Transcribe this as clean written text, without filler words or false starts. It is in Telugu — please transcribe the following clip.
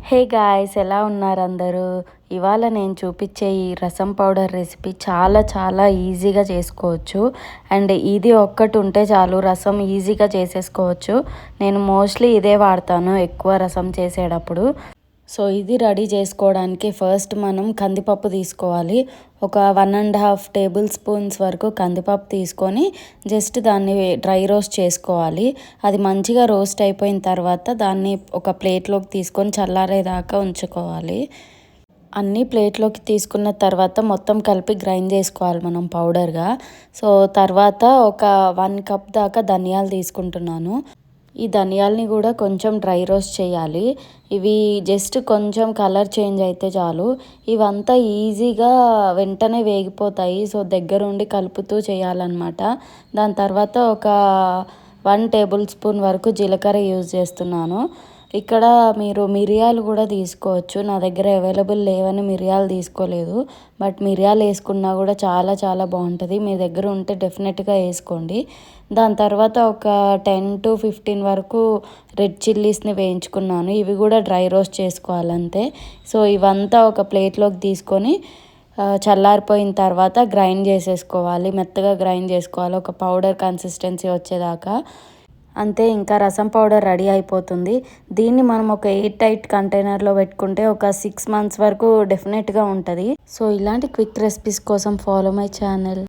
హే గాయ్స్, ఎలా ఉన్నారు అందరూ? ఇవాళ నేను చూపించే ఈ రసం పౌడర్ రెసిపీ చాలా చాలా ఈజీగా చేసుకోవచ్చు. అండ్ ఇది ఒక్కటి ఉంటే చాలు, రసం ఈజీగా చేసేసుకోవచ్చు. నేను మోస్ట్లీ ఇదే వాడతాను ఎక్కువ రసం చేసేటప్పుడు. సో ఇది రెడీ చేసుకోవడానికి ఫస్ట్ మనం కందిపప్పు తీసుకోవాలి. ఒక 1.5 టేబుల్ స్పూన్స్ వరకు కందిపప్పు తీసుకొని జస్ట్ దాన్ని డ్రై రోస్ట్ చేసుకోవాలి. అది మంచిగా రోస్ట్ అయిపోయిన తర్వాత దాన్ని ఒక ప్లేట్లోకి తీసుకొని చల్లారేదాకా ఉంచుకోవాలి. అన్నీ ప్లేట్లోకి తీసుకున్న తర్వాత మొత్తం కలిపి గ్రైండ్ చేసుకోవాలి మనం పౌడర్గా. సో తర్వాత ఒక 1 కప్ దాకా ధనియాలు తీసుకుంటున్నాను. ఈ ధనియాలని కూడా కొంచెం డ్రై రోస్ట్ చేయాలి. ఇవి జస్ట్ కొంచెం కలర్ చేంజ్ అయితే చాలు. ఇవంతా ఈజీగా వెంటనే వేగిపోతాయి. సో దగ్గరుండి కలుపుతూ చేయాలన్నమాట. దాని తర్వాత ఒక 1 టేబుల్ స్పూన్ వరకు జీలకర్ర యూజ్ చేస్తున్నాను. ఇక్కడ మీరు మిరియాలు కూడా తీసుకోవచ్చు. నా దగ్గర అవైలబుల్ లేవని మిరియాలు తీసుకోలేదు. బట్ మిరియాలు వేసుకున్నా కూడా చాలా చాలా బాగుంటుంది. మీ దగ్గర ఉంటే డెఫినెట్గా వేసుకోండి. దాని తర్వాత ఒక 10 to 15 వరకు రెడ్ చిల్లీస్ని వేయించుకున్నాను. ఇవి కూడా డ్రై రోస్ట్ చేసుకోవాలంతే. సో ఇవంతా ఒక ప్లేట్లోకి తీసుకొని చల్లారిపోయిన తర్వాత గ్రైండ్ చేసేసుకోవాలి. మెత్తగా గ్రైండ్ చేసుకోవాలి, ఒక పౌడర్ కన్సిస్టెన్సీ వచ్చేదాకా. అంతే, ఇంకా రసం పౌడర్ రెడీ అయిపోతుంది. దీన్ని మనం ఒక ఎయిర్ టైట్ కంటైనర్లో పెట్టుకుంటే ఒక 6 months వరకు డెఫినెట్గా ఉంటుంది. సో ఇలాంటి క్విక్ రెసిపీస్ కోసం ఫాలో మై ఛానల్.